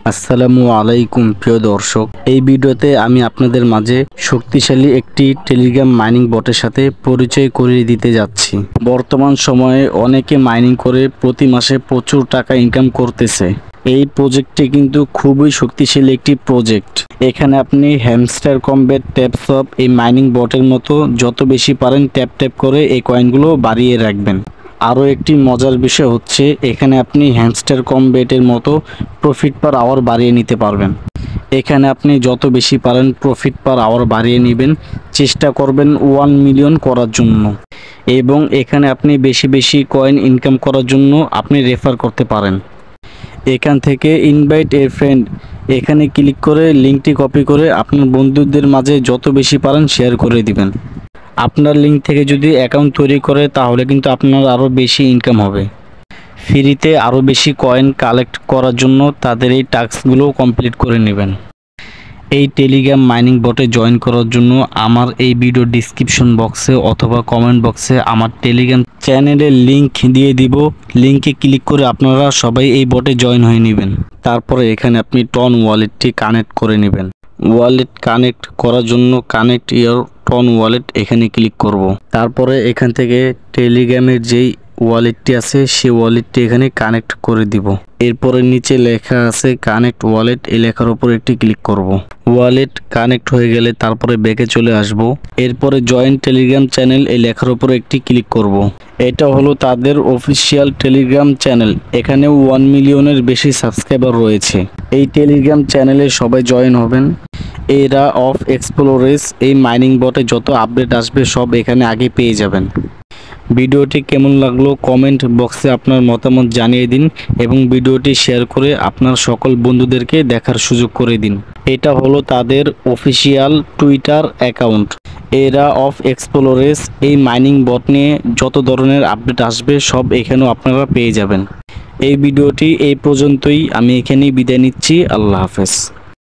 আসসালামু আলাইকুম প্রিয় দর্শক, এই ভিডিওতে আমি আপনাদের মাঝে শক্তিশালী একটি টেলিগ্রাম মাইনিং বটের সাথে পরিচয় করিয়ে দিতে যাচ্ছি। বর্তমান সময়ে অনেকে মাইনিং করে প্রতি মাসে প্রচুর টাকা ইনকাম করতেছে। এই প্রজেক্টটি কিন্তু খুবই শক্তিশালী একটি প্রজেক্ট। এখানে আপনি হ্যামস্টার কমব্যাট ট্যাপসপ এই মাইনিং বটের মতো যত বেশি পারেন ট্যাপ ট্যাপ করে এই কয়েনগুলো বাড়িয়ে রাখবেন। আরও একটি মজার বিষয় হচ্ছে এখানে আপনি হ্যামস্টার কমব্যাটের মতো প্রফিট পার আওয়ার বাড়িয়ে নিতে পারবেন। এখানে আপনি যত বেশি পারেন প্রফিট পার আওয়ার বাড়িয়ে নেবেন, চেষ্টা করবেন 1 মিলিয়ন করার জন্য। এবং এখানে আপনি বেশি বেশি কয়েন ইনকাম করার জন্য আপনি রেফার করতে পারেন। এখান থেকে ইনভাইট এ ফ্রেন্ড এখানে ক্লিক করে লিঙ্কটি কপি করে আপনার বন্ধুদের মাঝে যত বেশি পারেন শেয়ার করে দিবেন। আপনার লিঙ্ক থেকে যদি অ্যাকাউন্ট তৈরি করে তাহলে কিন্তু আপনার আরও বেশি ইনকাম হবে। ফ্রিতে আরও বেশি কয়েন কালেক্ট করার জন্য তাদের এই টাস্কগুলো কমপ্লিট করে নেবেন। এই টেলিগ্রাম মাইনিং বটে জয়েন করার জন্য আমার এই ভিডিও ডিসক্রিপশন বক্সে অথবা কমেন্ট বক্সে আমার টেলিগ্রাম চ্যানেলের লিঙ্ক দিয়ে দিব। লিঙ্কে ক্লিক করে আপনারা সবাই এই বটে জয়েন হয়ে নেবেন। তারপরে এখানে আপনি টন ওয়ালেটটি কানেক্ট করে নেবেন। ওয়ালেট কানেক্ট করার জন্য কানেক্ট ইওর টন ওয়ালেট এখানে ক্লিক করব। তারপরে এখান থেকে টেলিগ্রামের যেই ওয়ালেটটি আছে সেই ওয়ালেটটি এখানে কানেক্ট করে দিব। এরপরে নিচে লেখা আছে কানেক্ট ওয়ালেট, এই লেখার উপর একটি ক্লিক করব। ওয়ালেট কানেক্ট হয়ে গেলে তারপরে ব্যাকে চলে আসব। এরপরে জয়েন টেলিগ্রাম চ্যানেল এই লেখার উপর একটি ক্লিক করব। এটা হলো তাদের অফিসিয়াল টেলিগ্রাম চ্যানেল। এখানে 1 মিলিয়নের বেশি সাবস্ক্রাইবার রয়েছে। এই টেলিগ্রাম চ্যানেলে সবাই জয়েন হবেন। এরা অফ এক্সপ্লোরেস এই মাইনিং বটে যত আপডেট আসবে সব এখানে আগে পেয়ে যাবেন। ভিডিওটি কেমন লাগলো কমেন্ট বক্সে আপনার মতামত জানিয়ে দিন এবং ভিডিওটি শেয়ার করে আপনার সকল বন্ধুদেরকে দেখার সুযোগ করে দিন। এটা হলো তাদের অফিসিয়াল টুইটার অ্যাকাউন্ট। এরা অফ এক্সপ্লোরেস এই মাইনিং বট নিয়ে যত ধরনের আপডেট আসবে সব এখানেও আপনারা পেয়ে যাবেন। এই ভিডিওটি এই পর্যন্তই, আমি এখানেই বিদায় নিচ্ছি। আল্লাহ হাফেজ।